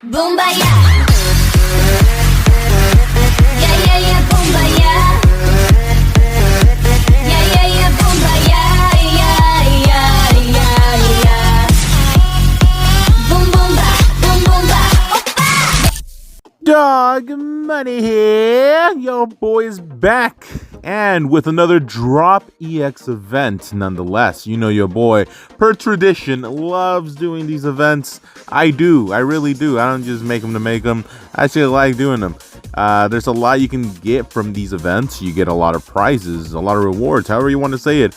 Boombayah. Yeah, yeah, yeah, boombayah. Yeah, yeah, yeah, boombayah. Yeah, yeah, yeah, yeah. Boom, boom, ba, boom, boom, ba. Dog Money here. Yo, boy is back. And with another Drop EX event, nonetheless. You know your boy, per tradition, loves doing these events. I do. I really do. I don't just make them to make them. I actually like doing them. There's a lot you can get from these events. You get a lot of prizes, a lot of rewards, however you want to say it.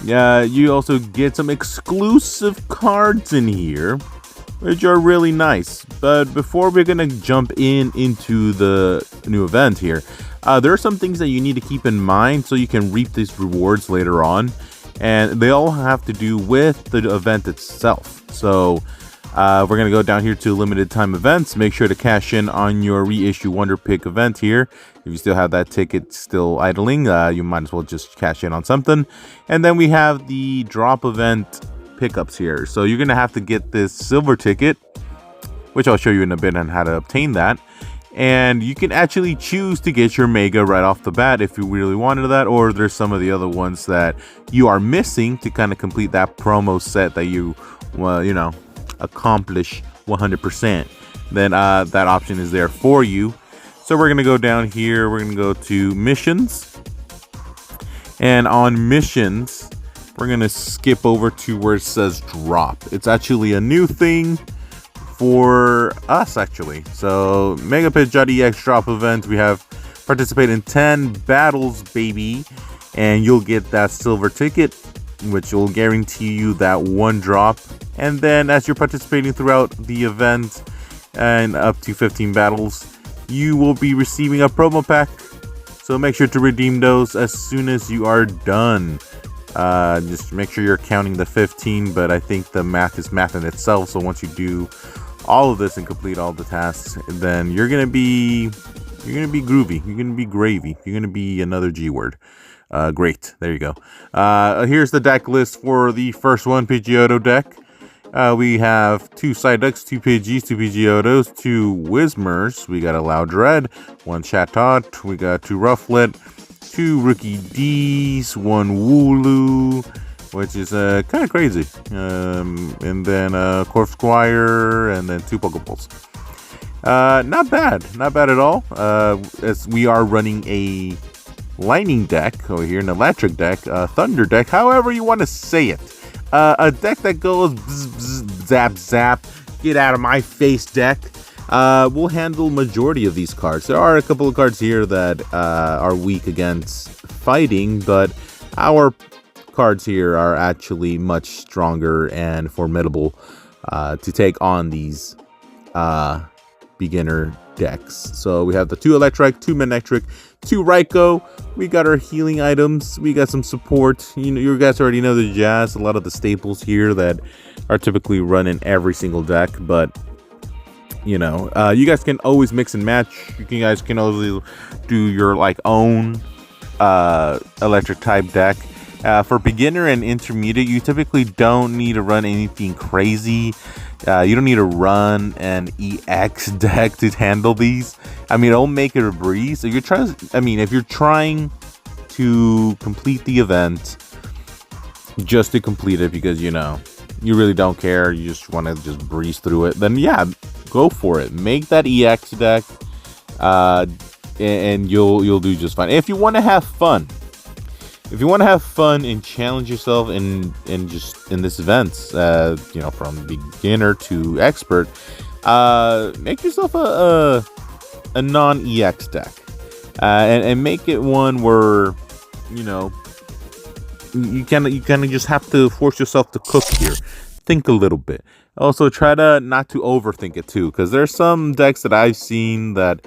You also get some exclusive cards in here, which are really nice. But before we're gonna jump into the new event here, there are some things that you need to keep in mind so you can reap these rewards later on, and they all have to do with the event itself. So we're gonna go down here to limited time events. Make sure to cash in on your reissue Wonder Pick event here. If you still have that ticket still idling, you might as well just cash in on something. And then we have the drop event pickups here. So you're gonna have to get this silver ticket, which I'll show you in a bit on how to obtain that. And you can actually choose to get your mega right off the bat if you really wanted that, or there's some of the other ones that you are missing to kind of complete that promo set that you accomplish 100%. Then that option is there for you. So we're gonna go down here, we're gonna go to missions, and on missions we're gonna skip over to where it says drop. It's actually a new thing for us, actually. So Mega Pidgeot EX drop event, we have participate in 10 battles, baby, and you'll get that silver ticket, which will guarantee you that one drop. And then as you're participating throughout the event and up to 15 battles, you will be receiving a promo pack. So make sure to redeem those as soon as you are done. Just make sure you're counting the 15, but I think the math is math in itself. So once you do all of this and complete all the tasks, then you're gonna be groovy, you're gonna be gravy, you're gonna be another G word. Great, there you go. Here's the deck list for the first one, Pidgeot deck. We have 2 Psyducks, 2 Pidgeys, 2 Pidgeotos, 2 Whismers, we got a Loudred, 1 Chatot, we got 2 Rufflet, 2 Rookie D's, 1 Wooloo, which is kind of crazy, and then Corpsquire, and then 2 Pokeballs. Not bad at all. As we are running a lightning deck over here, an electric deck, thunder deck, however you want to say it. A deck that goes bzz, bzz, zap zap, get out of my face deck. We'll handle majority of these cards. There are a couple of cards here that are weak against fighting, but our cards here are actually much stronger and formidable to take on these beginner decks. So we have the 2 Electric, 2 Manectric, 2 Raikou. We got our healing items. We got some support. You guys already know the jazz. A lot of the staples here that are typically run in every single deck, but you guys can always mix and match. You guys can always do your own electric type deck. For beginner and intermediate, you typically don't need to run anything crazy. You don't need to run an EX deck to handle these. I mean, it'll make it a breeze. So if you're trying to complete the event just to complete it because you really don't care, you just want to just breeze through it, then yeah, go for it. Make that EX deck, and you'll do just fine. If you want to have fun, and challenge yourself in this event, from beginner to expert, make yourself a non-EX deck, and make it one where you kind of just have to force yourself to cook here. Think a little bit. Also, try to not to overthink it too, because there's some decks that I've seen that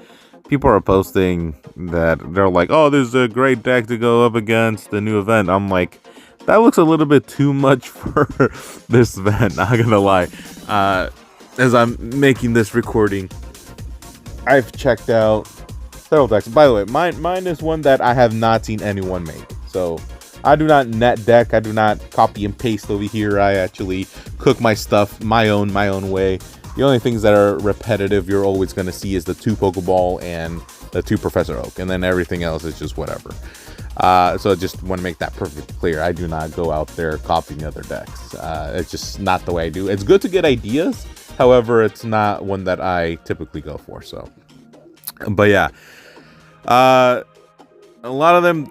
people are posting that they're like, oh, this is a great deck to go up against the new event. I'm like, that looks a little bit too much for this event, not gonna lie. As I'm making this recording, I've checked out several decks. By the way, mine is one that I have not seen anyone make. So I do not net deck. I do not copy and paste over here. I actually cook my stuff my own way. The only things that are repetitive you're always going to see is the 2 Pokeball and the 2 Professor Oak, and then everything else is just whatever. So I just want to make that perfectly clear. I do not go out there copying other decks. It's just not the way I do. It's good to get ideas. However, it's not one that I typically go for. So, but yeah, a lot of them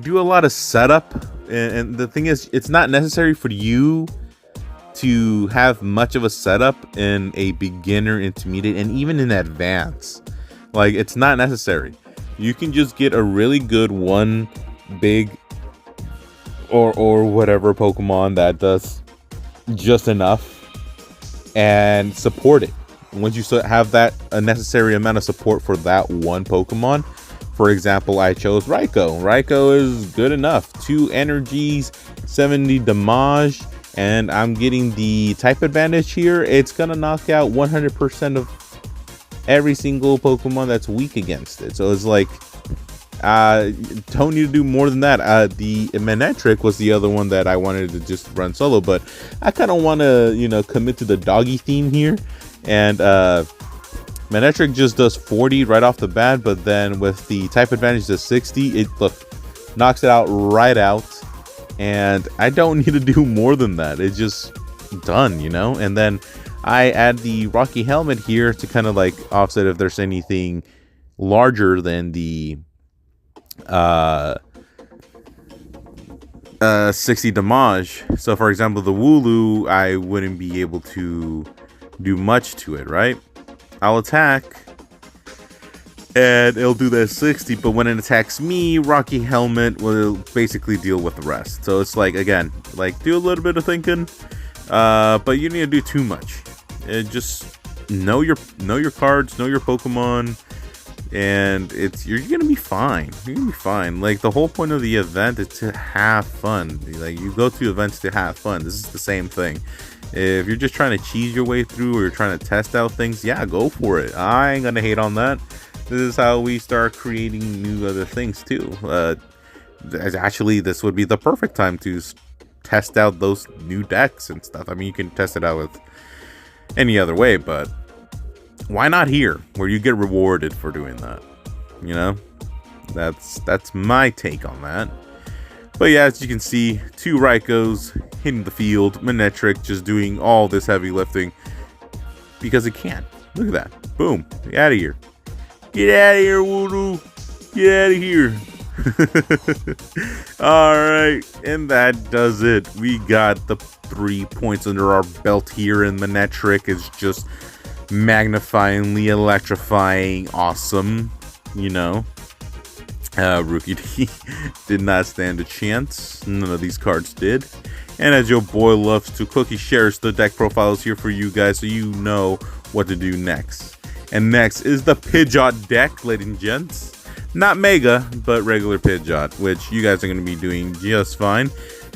do a lot of setup, and the thing is, it's not necessary for you to have much of a setup in a beginner, intermediate, and even in advance. Like, it's not necessary. You can just get a really good one big or whatever Pokemon that does just enough and support it. Once you have that a necessary amount of support for that one Pokemon, for example, I chose Raikou. Raikou is good enough. 2 energies, 70 damage, and I'm getting the type advantage here. It's gonna knock out 100% of every single Pokemon that's weak against it. So it's like, don't need to do more than that. The Manectric was the other one that I wanted to just run solo, but I kind of want to, commit to the doggy theme here. And Manectric just does 40 right off the bat, but then with the type advantage to 60, it knocks it out right out. And I don't need to do more than that. It's just done, And then I add the Rocky Helmet here to kind of like offset if there's anything larger than the 60 damage. So for example, the Wooloo, I wouldn't be able to do much to it, right? I'll attack and it'll do that 60, but when it attacks me, Rocky Helmet will basically deal with the rest. So it's like, again, like, do a little bit of thinking, but you need to do too much. Just know your cards, know your Pokemon, and you're gonna be fine. You're gonna be fine. Like, the whole point of the event is to have fun. Like, you go to events to have fun. This is the same thing. If you're just trying to cheese your way through, or you're trying to test out things, yeah, go for it. I ain't gonna hate on that. This is how we start creating new other things too. Actually, this would be the perfect time to test out those new decks and stuff. I mean, you can test it out with any other way, but why not here, where you get rewarded for doing that? That's my take on that. But yeah, as you can see, 2 Raikous hitting the field, Manectric just doing all this heavy lifting because it can. Look at that. Boom. Get out of here. Get out of here, Woodoo. Get out of here. Alright, and that does it. We got the 3 points under our belt here, and Manectric is just magnifyingly electrifying awesome. Rookie D did not stand a chance. None of these cards did. And as your boy loves to, Cookie shares the deck profiles here for you guys, so you know what to do next. And next is the Pidgeot deck, ladies and gents. Not Mega, but regular Pidgeot, which you guys are going to be doing just fine.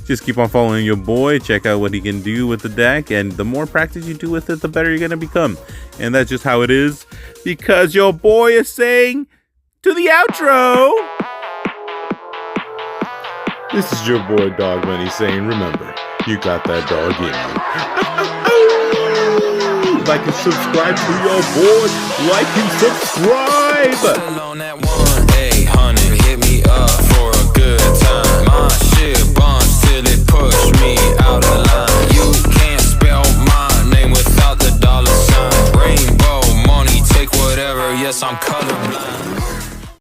Just keep on following your boy, check out what he can do with the deck, and the more practice you do with it, the better you're going to become. And that's just how it is, because your boy is saying to the outro. This is your boy Dog Money saying, remember, you got that dog in you. Like and subscribe to your boy. Like and subscribe. Still on that 1-800, hit me up for a good time. My shit bombs till it push me out of line. You can't spell my name without the $sign. Rainbow money, take whatever. Yes, I'm colorblind.